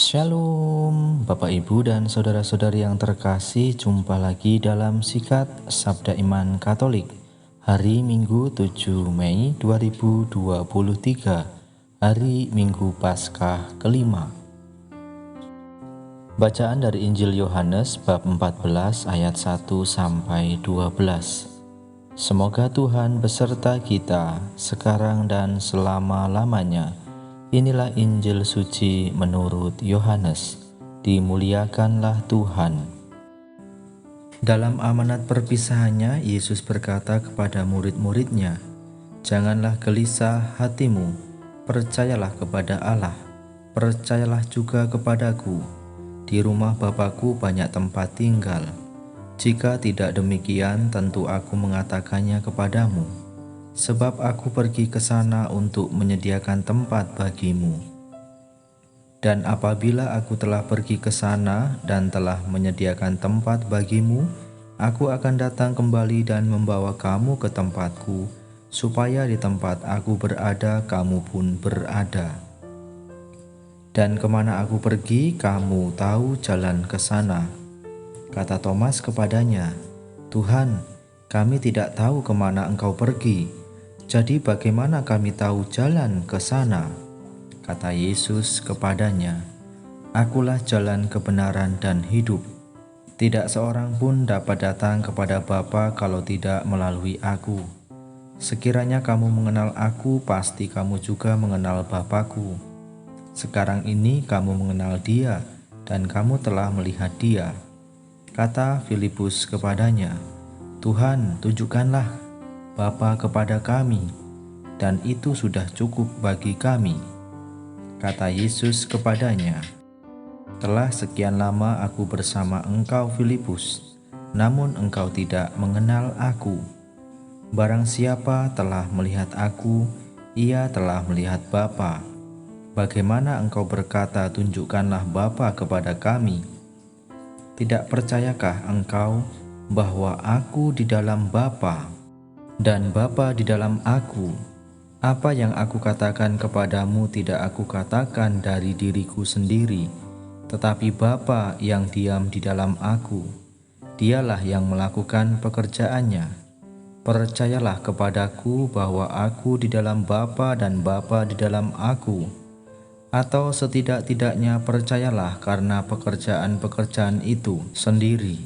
Shalom, Bapak Ibu dan saudara-saudari yang terkasih, jumpa lagi dalam Sikat Sabda Iman Katolik. Hari Minggu 7 Mei 2023, hari Minggu Paskah kelima. Bacaan dari Injil Yohanes bab 14 ayat 1 sampai 12. Semoga Tuhan beserta kita sekarang dan selama-lamanya. Inilah Injil suci menurut Yohanes. Dimuliakanlah Tuhan. Dalam amanat perpisahannya, Yesus berkata kepada murid-muridnya, "Janganlah gelisah hatimu, percayalah kepada Allah, percayalah juga kepadaku. Di rumah Bapa-Ku banyak tempat tinggal. Jika tidak demikian, tentu aku mengatakannya kepadamu. Sebab aku pergi ke sana untuk menyediakan tempat bagimu. Dan apabila aku telah pergi ke sana dan telah menyediakan tempat bagimu, aku akan datang kembali dan membawa kamu ke tempatku, supaya di tempat aku berada, kamu pun berada. Dan kemana aku pergi, kamu tahu jalan ke sana." Kata Thomas kepadanya, "Tuhan, kami tidak tahu kemana Engkau pergi. Jadi bagaimana kami tahu jalan ke sana?" Kata Yesus kepadanya, "Akulah jalan kebenaran dan hidup. Tidak seorang pun dapat datang kepada Bapa kalau tidak melalui aku. Sekiranya kamu mengenal aku, pasti kamu juga mengenal Bapa-Ku. Sekarang ini kamu mengenal Dia, dan kamu telah melihat Dia." Kata Filipus kepadanya, "Tuhan, tunjukkanlah Bapa kepada kami, dan itu sudah cukup bagi kami." Kata Yesus kepadanya, "Telah sekian lama aku bersama engkau, Filipus, namun engkau tidak mengenal aku. Barang siapa telah melihat aku, ia telah melihat Bapa. Bagaimana engkau berkata, 'Tunjukkanlah Bapa kepada kami'? Tidak percayakah engkau bahwa aku di dalam Bapa dan Bapa di dalam aku? Apa yang aku katakan kepadamu tidak aku katakan dari diriku sendiri, tetapi Bapa yang diam di dalam aku, Dialah yang melakukan pekerjaannya. Percayalah kepadaku bahwa aku di dalam Bapa dan Bapa di dalam aku, atau setidak-tidaknya percayalah karena pekerjaan-pekerjaan itu sendiri.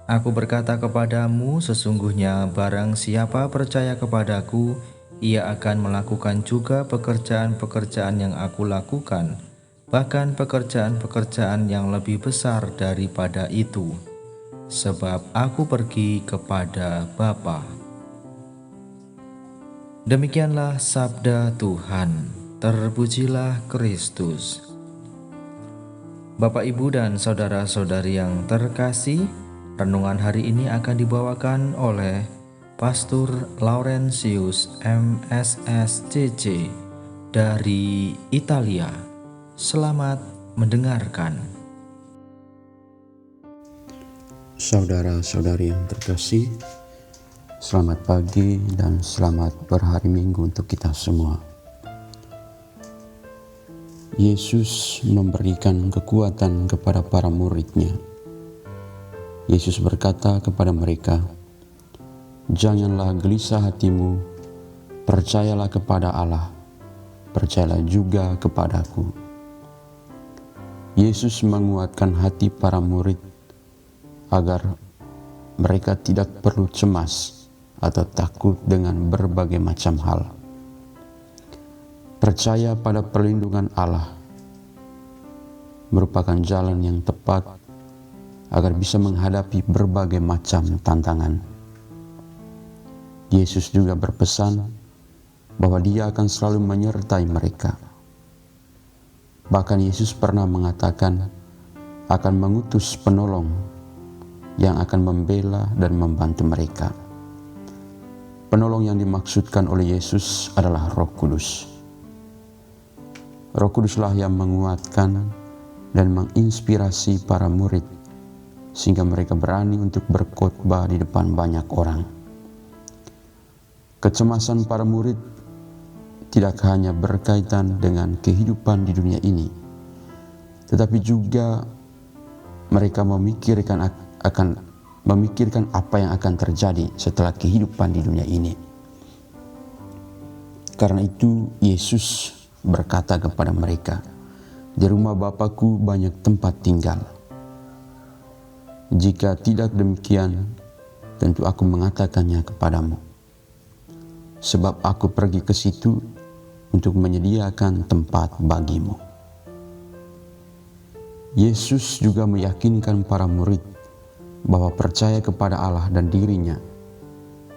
Aku berkata kepadamu, sesungguhnya barang siapa percaya kepadaku, ia akan melakukan juga pekerjaan-pekerjaan yang aku lakukan, bahkan pekerjaan-pekerjaan yang lebih besar daripada itu, sebab aku pergi kepada Bapa." Demikianlah sabda Tuhan. Terpujilah Kristus. Bapak, Ibu, dan saudara-saudari yang terkasih, renungan hari ini akan dibawakan oleh Pastor Laurentius MSSCC dari Italia. Selamat mendengarkan. Saudara-saudari yang terkasih, selamat pagi dan selamat berhari Minggu untuk kita semua. Yesus memberikan kekuatan kepada para murid-Nya. Yesus berkata kepada mereka, "Janganlah gelisah hatimu, percayalah kepada Allah, percayalah juga kepadaku." Yesus menguatkan hati para murid agar mereka tidak perlu cemas atau takut dengan berbagai macam hal. Percaya pada perlindungan Allah merupakan jalan yang tepat agar bisa menghadapi berbagai macam tantangan. Yesus juga berpesan bahwa Dia akan selalu menyertai mereka. Bahkan Yesus pernah mengatakan akan mengutus penolong yang akan membela dan membantu mereka. Penolong yang dimaksudkan oleh Yesus adalah Roh Kudus. Roh Kuduslah yang menguatkan dan menginspirasi para murid sehingga mereka berani untuk berkhotbah di depan banyak orang. Kecemasan para murid tidak hanya berkaitan dengan kehidupan di dunia ini, tetapi juga mereka memikirkan apa yang akan terjadi setelah kehidupan di dunia ini. Karena itu Yesus berkata kepada mereka, "Di rumah Bapakku banyak tempat tinggal. Jika tidak demikian, tentu aku mengatakannya kepadamu. Sebab aku pergi ke situ untuk menyediakan tempat bagimu." Yesus juga meyakinkan para murid bahwa percaya kepada Allah dan dirinya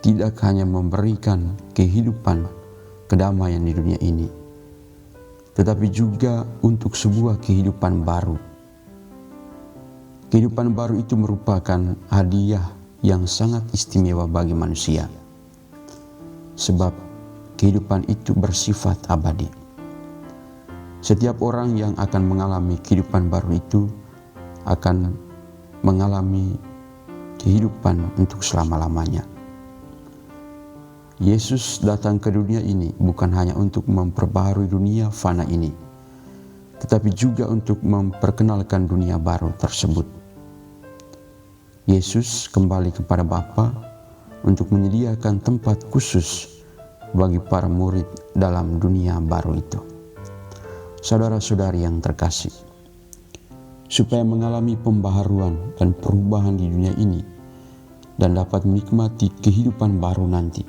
tidak hanya memberikan kehidupan kedamaian di dunia ini, tetapi juga untuk sebuah kehidupan baru. Kehidupan baru itu merupakan hadiah yang sangat istimewa bagi manusia, sebab kehidupan itu bersifat abadi. Setiap orang yang akan mengalami kehidupan baru itu akan mengalami kehidupan untuk selama-lamanya. Yesus datang ke dunia ini bukan hanya untuk memperbaharui dunia fana ini, tetapi juga untuk memperkenalkan dunia baru tersebut. Yesus kembali kepada Bapa untuk menyediakan tempat khusus bagi para murid dalam dunia baru itu. Saudara-saudari yang terkasih, supaya mengalami pembaharuan dan perubahan di dunia ini dan dapat menikmati kehidupan baru nanti,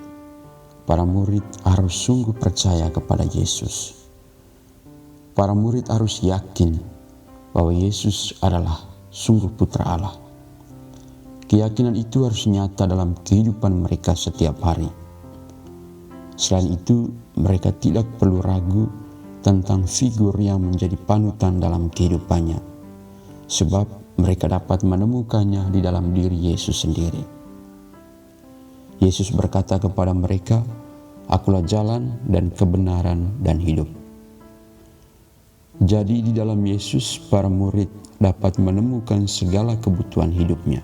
para murid harus sungguh percaya kepada Yesus. Para murid harus yakin bahwa Yesus adalah sungguh Putra Allah. Keyakinan itu harus nyata dalam kehidupan mereka setiap hari. Selain itu, mereka tidak perlu ragu tentang figur yang menjadi panutan dalam kehidupannya, sebab mereka dapat menemukannya di dalam diri Yesus sendiri. Yesus berkata kepada mereka, "Akulah jalan dan kebenaran dan hidup." Jadi di dalam Yesus para murid dapat menemukan segala kebutuhan hidupnya.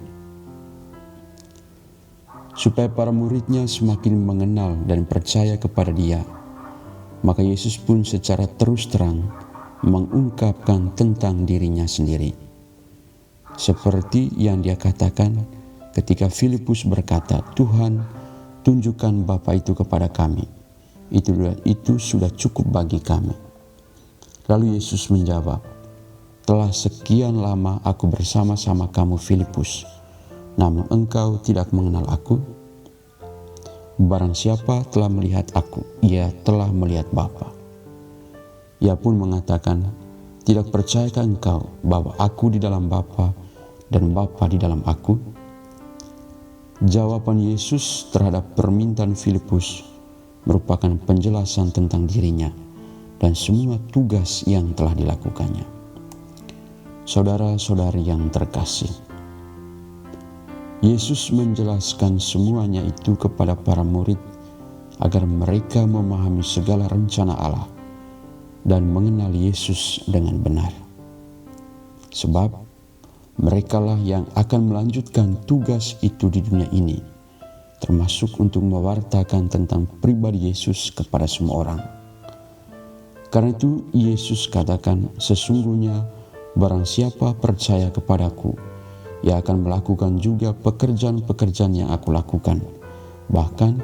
Supaya para muridnya semakin mengenal dan percaya kepada Dia, maka Yesus pun secara terus terang mengungkapkan tentang dirinya sendiri. Seperti yang Dia katakan ketika Filipus berkata, "Tuhan, tunjukkan Bapa itu kepada kami. Itu sudah cukup bagi kami." Lalu Yesus menjawab, "Telah sekian lama aku bersama-sama kamu Filipus, namun engkau tidak mengenal aku? Barang siapa telah melihat aku, ia telah melihat Bapa." Ia pun mengatakan, "Tidak percayakah engkau bahwa aku di dalam Bapa dan Bapa di dalam aku?" Jawaban Yesus terhadap permintaan Filipus merupakan penjelasan tentang dirinya dan semua tugas yang telah dilakukannya. Saudara-saudari yang terkasih, Yesus menjelaskan semuanya itu kepada para murid agar mereka memahami segala rencana Allah dan mengenal Yesus dengan benar. Sebab merekalah yang akan melanjutkan tugas itu di dunia ini, termasuk untuk mewartakan tentang pribadi Yesus kepada semua orang. Karena itu Yesus katakan, "Sesungguhnya barang siapa percaya kepadaku, ia akan melakukan juga pekerjaan-pekerjaan yang aku lakukan, bahkan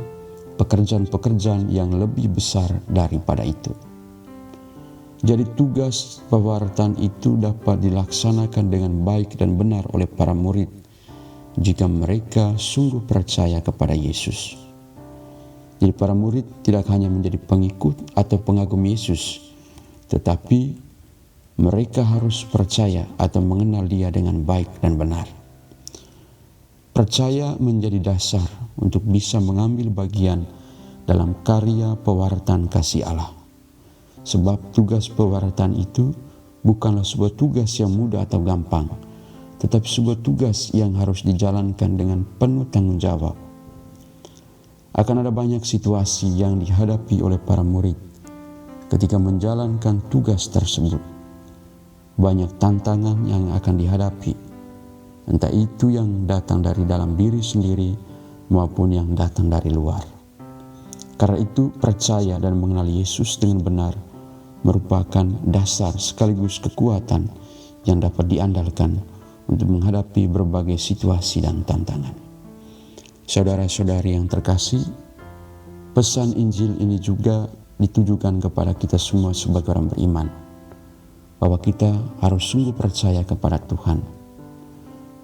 pekerjaan-pekerjaan yang lebih besar daripada itu." Jadi tugas pewartaan itu dapat dilaksanakan dengan baik dan benar oleh para murid jika mereka sungguh percaya kepada Yesus. Jadi para murid tidak hanya menjadi pengikut atau pengagum Yesus, tetapi mereka harus percaya atau mengenal Dia dengan baik dan benar. Percaya menjadi dasar untuk bisa mengambil bagian dalam karya pewartaan kasih Allah. Sebab tugas pewartaan itu bukanlah sebuah tugas yang mudah atau gampang, tetapi sebuah tugas yang harus dijalankan dengan penuh tanggung jawab. Akan ada banyak situasi yang dihadapi oleh para murid ketika menjalankan tugas tersebut. Banyak tantangan yang akan dihadapi, entah itu yang datang dari dalam diri sendiri maupun yang datang dari luar. Karena itu percaya dan mengenal Yesus dengan benar merupakan dasar sekaligus kekuatan yang dapat diandalkan untuk menghadapi berbagai situasi dan tantangan. Saudara-saudari yang terkasih, pesan Injil ini juga ditujukan kepada kita semua sebagai orang beriman, bahwa kita harus sungguh percaya kepada Tuhan.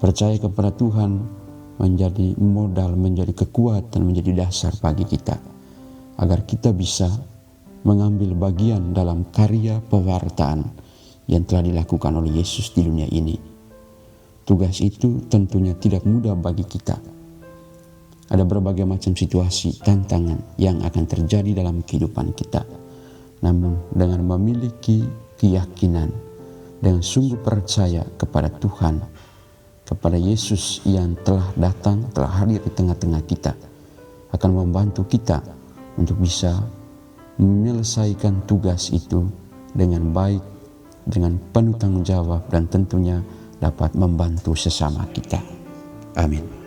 Percaya kepada Tuhan menjadi modal, menjadi kekuatan, menjadi dasar bagi kita, agar kita bisa mengambil bagian dalam karya pewartaan yang telah dilakukan oleh Yesus di dunia ini. Tugas itu tentunya tidak mudah bagi kita. Ada berbagai macam situasi, tantangan yang akan terjadi dalam kehidupan kita. Namun dengan memiliki keyakinan, dengan sungguh percaya kepada Tuhan, kepada Yesus yang telah datang, telah hadir di tengah-tengah kita, akan membantu kita untuk bisa menyelesaikan tugas itu dengan baik, dengan penuh tanggung jawab, dan tentunya dapat membantu sesama kita. Amin.